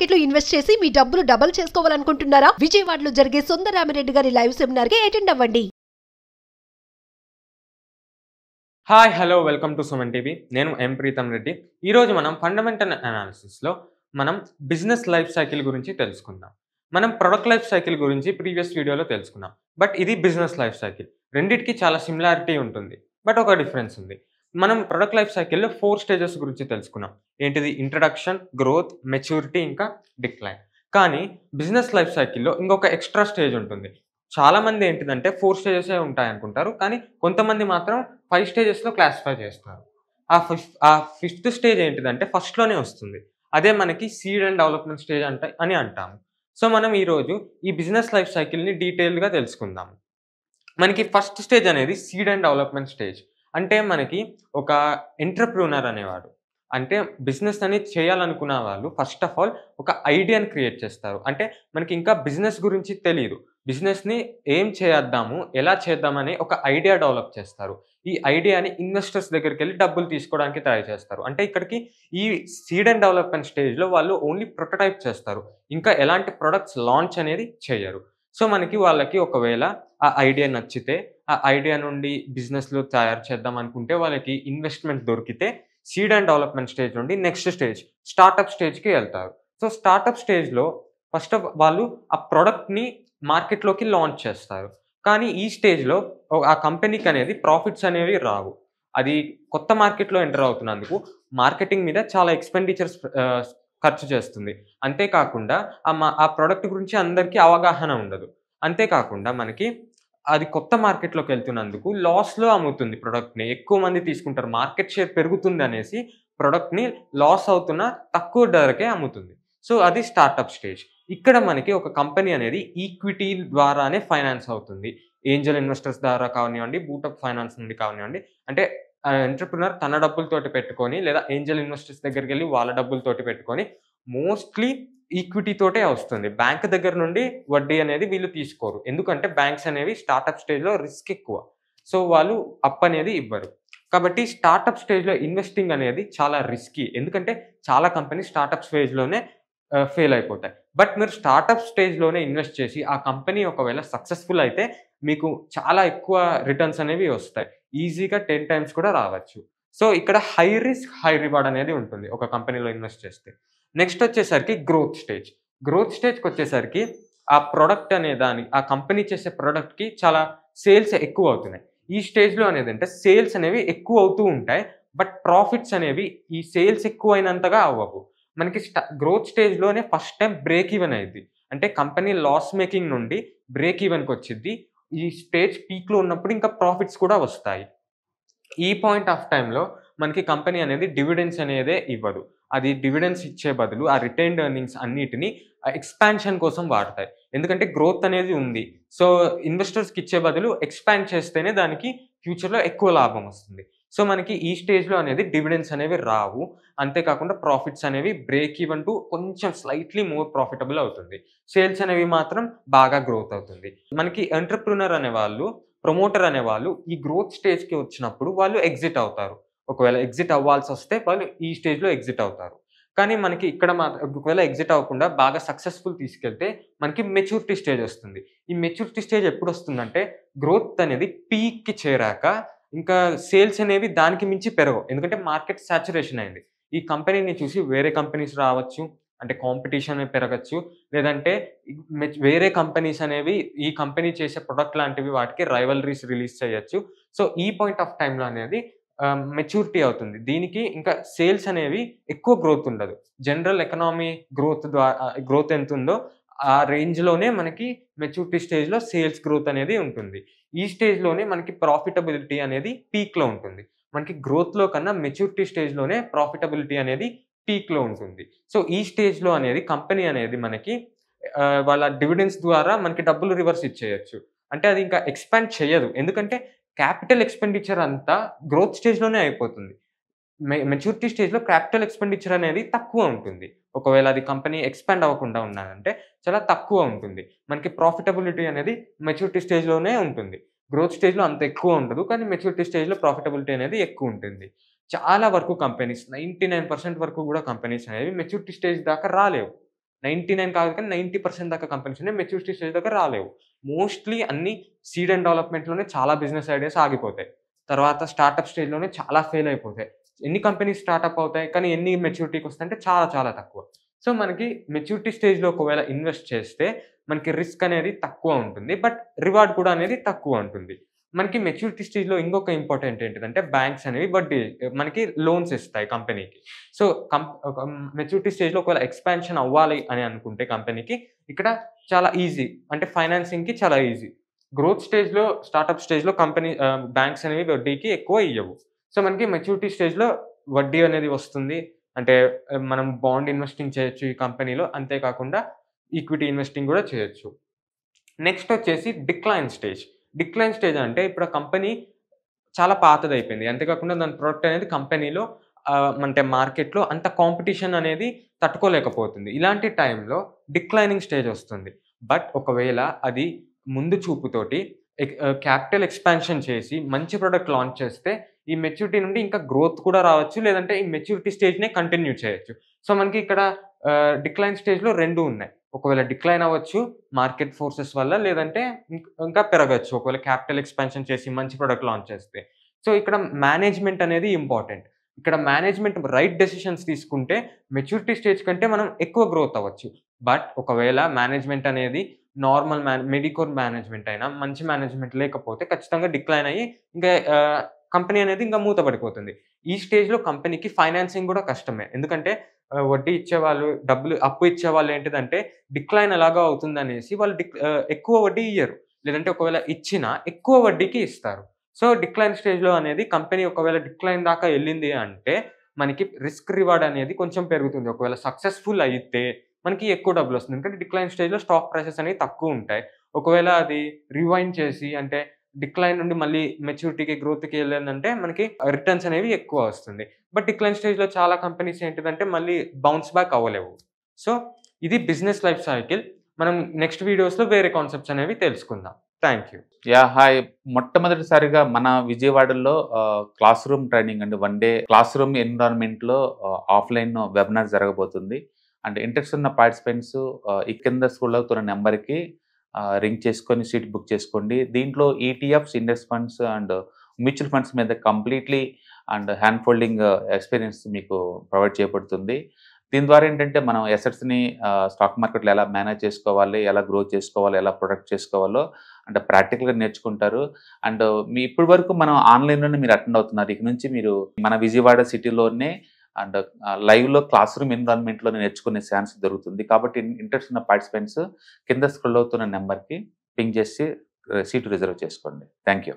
Market లో invest చేసి మీ డబ్బులు డబుల్ చేసుకోవాలనుకుంటున్నారా? విజయవాడలో జరిగే సుందరరామిరెడ్డి గారి లైవ్ సెమినార్ కి అటెండ్ అవ్వండి. Hi hello welcome to Suman TV. నేను ఎం ప్రీతం రెడ్డి. ఈరోజు మనం ఫండమెంటల్ అనాలిసిస్లో మనం బిజినెస్ లైఫ్ సైకిల్ గురించి తెలుసుకుందాం. మనం ప్రొడక్ట్ లైఫ్ సైకిల్ గురించి ప్రీవియస్ వీడియోలో తెలుసుకున్నాం. బట్ ఇది బిజినెస్ లైఫ్ సైకిల్. రెండిటికి చాలా సిమిలారిటీ ఉంటుంది, బట్ ఒక డిఫరెన్స్ ఉంది. మనం ప్రొడక్ట్ లైఫ్ సైకిల్లో 4 స్టేజెస్ గురించి తెలుసుకున్నాం. ఏంటిది? ఇంట్రడక్షన్, గ్రోత్, మెచ్యూరిటీ, ఇంకా డిక్లైన్. కానీ బిజినెస్ లైఫ్ సైకిల్లో ఇంకొక ఎక్స్ట్రా స్టేజ్ ఉంటుంది. చాలామంది ఏంటిదంటే 4 స్టేజెసే ఉంటాయనుకుంటారు, కానీ కొంతమంది మాత్రం 5 స్టేజెస్లో క్లాసిఫై చేస్తారు. ఆ ఫిఫ్త్ స్టేజ్ ఏంటిదంటే ఫస్ట్లోనే వస్తుంది. అదే మనకి సీడ్ అండ్ డెవలప్మెంట్ స్టేజ్ అని అంటాము. సో మనం ఈరోజు ఈ బిజినెస్ లైఫ్ సైకిల్ని డీటెయిల్గా తెలుసుకుందాము. మనకి ఫస్ట్ స్టేజ్ అనేది సీడ్ అండ్ డెవలప్మెంట్ స్టేజ్. అంటే మనకి ఒక ఎంటర్‌ప్రెన్యూర్ అనేవాడు, అంటే బిజినెస్ అనేది చేయాలనుకున్న వాళ్ళు ఫస్ట్ ఆఫ్ ఆల్ ఒక ఐడియాని క్రియేట్ చేస్తారు. అంటే మనకి ఇంకా బిజినెస్ గురించి తెలీదు. బిజినెస్‌ని ఏం చేద్దాము, ఎలా చేద్దామని ఒక ఐడియా డెవలప్ చేస్తారు. ఈ ఐడియాని ఇన్వెస్టర్స్ దగ్గరికెళ్ళి డబ్బులు తీసుకోవడానికి ట్రై చేస్తారు. అంటే ఇక్కడికి ఈ సీడ్ అండ్ డెవలప్మెంట్ స్టేజ్‌లో వాళ్ళు ఓన్లీ ప్రొటోటైప్ చేస్తారు. ఇంకా ఎలాంటి ప్రొడక్ట్స్ లాంచ్ అనేది చేయరు. సో మనకి వాళ్ళకి ఒకవేళ ఆ ఐడియా నచ్చితే, ఆ ఐడియా నుండి బిజినెస్‌లో తయారు చేద్దాం అనుకుంటే వాళ్ళకి ఇన్వెస్ట్‌మెంట్ దొరికితే సీడ్ అండ్ డెవలప్మెంట్ స్టేజ్ నుండి నెక్స్ట్ స్టేజ్ స్టార్టప్ స్టేజ్‌కి వెళ్తారు. సో స్టార్టప్ స్టేజ్‌లో ఫస్ట్ వాళ్ళు ఆ ప్రొడక్ట్‌ని మార్కెట్‌లోకి లాంచ్ చేస్తారు. కానీ ఈ స్టేజ్‌లో ఆ కంపెనీకి అనేది ప్రాఫిట్స్ అనేవి రావు. అది కొత్త మార్కెట్‌లో ఎంటర్ అవుతున్నందుకు మార్కెటింగ్ మీద చాలా ఎక్స్‌పెండిచర్స్ ఖర్చు చేస్తుంది. అంతేకాకుండా ఆ ప్రొడక్ట్ గురించి అందరికీ అవగాహన ఉండదు. అంతేకాకుండా మనకి అది కొత్త మార్కెట్‌లోకి వెళ్తున్నందుకు లాస్‌లో అమ్ముతుంది ప్రొడక్ట్‌ని. ఎక్కువ మంది తీసుకుంటారు. మార్కెట్ షేర్ పెరుగుతుందనేసి ప్రొడక్ట్‌ని లాస్ అవుతున్న తక్కువ ధరకే అమ్ముతుంది. సో అది స్టార్టప్ స్టేజ్. ఇక్కడ మనకి ఒక కంపెనీ అనేది ఈక్విటీ ద్వారానే ఫైనాన్స్ అవుతుంది. ఏంజెల్ ఇన్వెస్టర్స్ ద్వారా కానివ్వండి, బూటప్ ఫైనాన్స్ నుండి కానివ్వండి. అంటే ఎంటర్‌ప్రెన్యూర్ తన డబ్బులతోటి పెట్టుకొని, లేదా ఏంజెల్ ఇన్వెస్టర్స్ దగ్గరికెళ్ళి వాళ్ళ డబ్బులతోటి పెట్టుకొని, మోస్ట్‌లీ ఈక్విటీ తోటే వస్తుంది. బ్యాంక్ దగ్గర నుండి వడ్డీ అనేది వీళ్ళు తీసుకోరు. ఎందుకంటే బ్యాంక్స్ అనేవి స్టార్టప్ స్టేజ్‌లో రిస్క్ ఎక్కువ. సో వాళ్ళు అప్పనేది ఇవ్వరు. కాబట్టి స్టార్టప్ స్టేజ్‌లో ఇన్వెస్టింగ్ అనేది చాలా రిస్కీ. ఎందుకంటే చాలా కంపెనీస్ స్టార్టప్ స్టేజ్‌లోనే ఫెయిల్ అయిపోతాయి. బట్ మీరు స్టార్టప్ స్టేజ్‌లోనే ఇన్వెస్ట్ చేసి ఆ కంపెనీ ఒకవేళ సక్సెస్‌ఫుల్ అయితే మీకు చాలా ఎక్కువ రిటర్న్స్ అనేవి వస్తాయి. ఈజీగా 10 టైమ్స్ కూడా రావచ్చు. సో ఇక్కడ హై రిస్క్, హై రివార్డ్ అనేది ఉంటుంది ఒక కంపెనీలో ఇన్వెస్ట్ చేస్తే. నెక్స్ట్ వచ్చేసరికి గ్రోత్ స్టేజ్. గ్రోత్ స్టేజ్‌కొచ్చేసరికి ఆ ప్రొడక్ట్ అనే ఆ కంపెనీ చేసే ప్రొడక్ట్‌కి చాలా సేల్స్ ఎక్కువ అవుతున్నాయి. ఈ స్టేజ్‌లో అనేదంటే సేల్స్ అనేవి ఎక్కువ అవుతూ ఉంటాయి. బట్ ప్రాఫిట్స్ అనేవి ఈ సేల్స్ ఎక్కువైనంతగా అవ్వవు. మనకి గ్రోత్ స్టేజ్‌లోనే ఫస్ట్ టైమ్ బ్రేక్ ఈవెన్ అయ్యిద్ది. అంటే కంపెనీ లాస్ మేకింగ్ నుండి బ్రేక్ ఈవెన్‌కొచ్చిద్ది. ఈ స్టేజ్ పీక్‌లో ఉన్నప్పుడు ఇంకా ప్రాఫిట్స్ కూడా వస్తాయి. ఈ పాయింట్ ఆఫ్ టైమ్‌లో మనకి కంపెనీ అనేది డివిడెండ్స్ అనేదే ఇవ్వదు. అది డివిడెండ్స్ ఇచ్చే బదులు ఆ రిటైన్డ్ ఎర్నింగ్స్ అన్నిటిని ఎక్స్‌పాన్షన్ కోసం వాడతాయి. ఎందుకంటే గ్రోత్ అనేది ఉంది. సో ఇన్వెస్టర్స్‌కి ఇచ్చే బదులు ఎక్స్‌పాండ్ చేస్తేనే దానికి ఫ్యూచర్‌లో ఎక్కువ లాభం వస్తుంది. సో మనకి ఈ స్టేజ్‌లో అనేది డివిడెండ్స్ అనేవి రావు. అంతేకాకుండా ప్రాఫిట్స్ అనేవి బ్రేక్ ఈవెన్ టు కొంచెం స్లైట్‌లీ మోర్ ప్రాఫిటబుల్ అవుతుంది. సేల్స్ అనేవి మాత్రం బాగా గ్రోత్ అవుతుంది. మనకి ఎంటర్‌ప్రెన్యూర్ అనేవాళ్ళు, ప్రమోటర్ అనేవాళ్ళు ఈ గ్రోత్ స్టేజ్‌కి వచ్చినప్పుడు వాళ్ళు ఎగ్జిట్ అవుతారు. ఒకవేళ ఎగ్జిట్ అవ్వాల్సొస్తే వాళ్ళు ఈ స్టేజ్‌లో ఎగ్జిట్ అవుతారు. కానీ మనకి ఇక్కడ ఒకవేళ ఎగ్జిట్ అవ్వకుండా బాగా సక్సెస్‌ఫుల్ తీసుకెళ్తే మనకి మెచ్యూరిటీ స్టేజ్ వస్తుంది. ఈ మెచ్యూరిటీ స్టేజ్ ఎప్పుడొస్తుందంటే గ్రోత్ అనేది పీక్‌కి చేరాక ఇంకా సేల్స్ అనేవి దానికి మించి పెరగవు. ఎందుకంటే మార్కెట్ సాచురేషన్ అయింది. ఈ కంపెనీని చూసి వేరే కంపెనీస్ రావచ్చు. అంటే కాంపిటీషన్ పెరగొచ్చు. లేదంటే వేరే కంపెనీస్ అనేవి ఈ కంపెనీ చేసే ప్రొడక్ట్ లాంటివి వాటికి రైవలరీస్ రిలీజ్ చేయొచ్చు. సో ఈ పాయింట్ ఆఫ్ టైమ్‌లో అనేది మెచ్యూరిటీ అవుతుంది. దీనికి ఇంకా సేల్స్ అనేవి ఎక్కువ గ్రోత్ ఉండదు. జనరల్ ఎకనామీ గ్రోత్ ఎంతుందో ఆ రేంజ్‌లోనే మనకి మెచ్యూరిటీ స్టేజ్‌లో సేల్స్ గ్రోత్ అనేది ఉంటుంది. ఈ స్టేజ్‌లోనే మనకి ప్రాఫిటబిలిటీ అనేది పీక్‌లో ఉంటుంది. మనకి గ్రోత్‌లో కన్నా మెచ్యూరిటీ స్టేజ్‌లోనే ప్రాఫిటబిలిటీ అనేది పీక్‌లో ఉంటుంది. సో ఈ స్టేజ్‌లో అనేది కంపెనీ అనేది మనకి వాళ్ళ డివిడెండ్స్ ద్వారా మనకి డబ్బులు రివర్స్ ఇచ్చేయొచ్చు. అంటే అది ఇంకా ఎక్స్‌పాండ్ చేయదు. ఎందుకంటే క్యాపిటల్ ఎక్స్‌పెండిచర్ అంతా గ్రోత్ స్టేజ్‌లోనే అయిపోతుంది. మెచ్యూరిటీ స్టేజ్‌లో క్యాపిటల్ ఎక్స్‌పెండిచర్ అనేది తక్కువ ఉంటుంది. ఒకవేళ అది కంపెనీ ఎక్స్‌పాండ్ అవ్వకుండా ఉన్నదంటే చాలా తక్కువ ఉంటుంది. మనకి ప్రాఫిటబిలిటీ అనేది మెచ్యూరిటీ స్టేజ్‌లోనే ఉంటుంది. గ్రోత్ స్టేజ్‌లో అంత ఎక్కువ ఉండదు. కానీ మెచ్యూరిటీ స్టేజ్‌లో ప్రాఫిటబిలిటీ అనేది ఎక్కువ ఉంటుంది. చాలా వరకు కంపెనీస్ 99% వరకు గూడా కంపెనీస్ అనేవి మెచ్యూరిటీ స్టేజ్ దాకా రాలేవు. 99 కాదు కానీ 90% దాకా కంపెనీస్ ఉన్నాయి. మెచ్యూరిటీ స్టేజ్ దగ్గర రాలేవు. మోస్ట్‌లీ అన్నీ సీడ్ అండ్ డెవలప్‌మెంట్‌లోనే చాలా బిజినెస్ ఐడియాస్ ఆగిపోతాయి. తర్వాత స్టార్టప్ స్టేజ్‌లోనే చాలా ఫెయిల్ అయిపోతాయి. ఎన్ని కంపెనీస్ స్టార్టప్ అవుతాయి, కానీ ఎన్ని మెచ్యూరిటీకి వస్తాయంటే చాలా చాలా తక్కువ. సో, మనకి మెచ్యూరిటీ స్టేజ్‌లో ఒకవేళ ఇన్వెస్ట్ చేస్తే మనకి రిస్క్ అనేది తక్కువ ఉంటుంది. బట్ రివార్డ్ కూడా అనేది తక్కువ ఉంటుంది. మనకి మెచ్యూరిటీ స్టేజ్‌లో ఇంకొక ఇంపార్టెంట్ ఏంటిదంటే బ్యాంక్స్ అనేవి వడ్డీ మనకి లోన్స్ ఇస్తాయి కంపెనీకి. సో, మెచ్యూరిటీ స్టేజ్‌లో ఒకవేళ ఎక్స్‌పాన్షన్ అవ్వాలి అని అనుకుంటే కంపెనీకి ఇక్కడ చాలా ఈజీ. అంటే ఫైనాన్సింగ్‌కి చాలా ఈజీ. గ్రోత్ స్టేజ్‌లో, స్టార్టప్ స్టేజ్‌లో బ్యాంక్స్ అనేవి వడ్డీకి ఎక్కువ ఇయ్యవు. సో, మనకి మెచ్యూరిటీ స్టేజ్‌లో వడ్డీ అనేది వస్తుంది. అంటే మనం బాండ్ ఇన్వెస్టింగ్ చేయొచ్చు ఈ కంపెనీలో. అంతే కాకుండా ఈక్విటీ ఇన్వెస్టింగ్ గూడా చేయొచ్చు. నెక్స్ట్ వచ్చేసి డిక్లైన్ స్టేజ్. డిక్లైన్ స్టేజ్ అంటే ఇప్పుడు ఆ కంపెనీ చాలా పాతదయిపోయింది. అంతే కాకుండా దాని ప్రొడక్ట్ అనేది కంపెనీలో అంటే మార్కెట్‌లో అంత కాంపిటీషన్ అనేది తట్టుకోలేకపోతుంది. ఇలాంటి టైంలో డిక్లైనింగ్ స్టేజ్ వస్తుంది. బట్ ఒకవేళ అది ముందు చూపుతోటి క్యాపిటల్ ఎక్స్‌పాన్షన్ చేసి మంచి ప్రొడక్ట్ లాంచ్ చేస్తే ఈ మెచ్యూరిటీ నుండి ఇంకా గ్రోత్ కూడా రావచ్చు. లేదంటే ఈ మెచ్యూరిటీ స్టేజ్‌నే కంటిన్యూ చేయొచ్చు. సో, మనకి ఇక్కడ డిక్లైన్ స్టేజ్‌లో 2 ఉన్నాయి. ఒకవేళ డిక్లైన్ అవ్వచ్చు మార్కెట్ ఫోర్సెస్ వల్ల. లేదంటే ఇంకా పెరగొచ్చు. ఒకవేళ క్యాపిటల్ ఎక్స్‌పాన్షన్ చేసి మంచి ప్రొడక్ట్ లాంచ్ చేస్తే. సో, ఇక్కడ మేనేజ్‌మెంట్ అనేది ఇంపార్టెంట్. ఇక్కడ మేనేజ్‌మెంట్ రైట్ డెసిషన్స్ తీసుకుంటే మెచ్యూరిటీ స్టేజ్ కంటే మనం ఎక్కువ గ్రోత్ అవ్వచ్చు. బట్ ఒకవేళ మేనేజ్‌మెంట్ అనేది నార్మల్ మెడికోర్ మేనేజ్‌మెంట్ అయినా మంచి మేనేజ్‌మెంట్ లేకపోతే ఖచ్చితంగా డిక్లైన్ అయ్యి ఇంకా కంపెనీ అనేది ఇంకా మూతపడిపోతుంది. ఈ స్టేజ్‌లో కంపెనీకి ఫైనాన్సింగ్ గూడా కష్టమే. ఎందుకంటే వడ్డీ ఇచ్చేవాళ్ళు, అప్పు ఇచ్చేవాళ్ళు ఏంటిదంటే డిక్లైన్ ఎలాగో అవుతుందనేసి వాళ్ళు ఎక్కువ వడ్డీ ఇయ్యరు. లేదంటే ఒకవేళ ఇచ్చినా ఎక్కువ వడ్డీకి ఇస్తారు. సో, డిక్లైన్ స్టేజ్‌లో అనేది కంపెనీ ఒకవేళ డిక్లైన్ దాకా ఎళ్ళింది అంటే మనకి రిస్క్ రివార్డ్ అనేది కొంచెం పెరుగుతుంది. ఒకవేళ సక్సెస్‌ఫుల్ అయితే మనకి ఎక్కువ డబ్బులొస్తుంది. ఎందుకంటే డిక్లైన్ స్టేజ్‌లో స్టాక్ ప్రైసెస్ అనేవి తక్కువుంటాయి. ఒకవేళ అది రివైండ్ చేసి అంటే డిక్లైన్ నుండి మళ్ళీ మెచ్యూరిటీకి, గ్రోత్‌కి ఎళ్ళిందంటే మనకి రిటర్న్స్ అనేవి ఎక్కువ వస్తుంది. బట్ డిక్లైన్ స్టేజ్‌లో చాలా కంపెనీస్ ఏంటిదంటే మళ్ళీ బౌన్స్ బ్యాక్ అవ్వలేవు. సో, ఇది బిజినెస్ లైఫ్ సైకిల్. మనం నెక్స్ట్ వీడియోస్‌లో వేరే కాన్సెప్ట్స్ అనేవి తెలుసుకుందాం. Thank you. హాయ్. మొట్టమొదటిసారిగా మన విజయవాడలో క్లాస్ రూమ్ ట్రైనింగ్ అండి. 1 డే క్లాస్ రూమ్ ఎన్విరాన్మెంట్‌లో ఆఫ్‌లైన్ వెబినార్ జరగబోతుంది. అండ్ ఇంట్రెస్ట్ ఉన్న పార్టిసిపెంట్స్ ఈ కింద స్క్రోల్ అవుతున్న నెంబర్‌కి రింగ్ చేసుకొని సీట్ బుక్ చేసుకోండి. దీంట్లో ETFs, index funds and mutual funds మీద completely and hand folding experience మీకు ప్రొవైడ్ చేయబడుతుంది. దీని ద్వారా ఏంటంటే మనం అసెట్స్‌ని స్టాక్ మార్కెట్‌లో ఎలా మేనేజ్ చేసుకోవాలి, ఎలా గ్రో చేసుకోవాలి, ఎలా ప్రొటెక్ట్ చేసుకోవాలో అంటే ప్రాక్టికల్‌గా నేర్చుకుంటారు. అండ్ ఇప్పటి వరకు మనం ఆన్‌లైన్‌లోనే మీరు అటెండ్ అవుతున్నారు. ఇక నుంచి మీరు మన విజయవాడ సిటీలోనే అండ్ లైవ్‌లో క్లాస్ రూమ్ ఎన్విరాన్మెంట్‌లో నేర్చుకునే ఛాన్స్ దొరుకుతుంది. కాబట్టి ఇంట్రెస్ట్ ఉన్న పార్టిసిపెంట్స్ కింద స్క్రోల్ అవుతున్న నెంబర్‌కి పింగ్ చేసి సీట్ రిజర్వ్ చేసుకోండి. Thank you.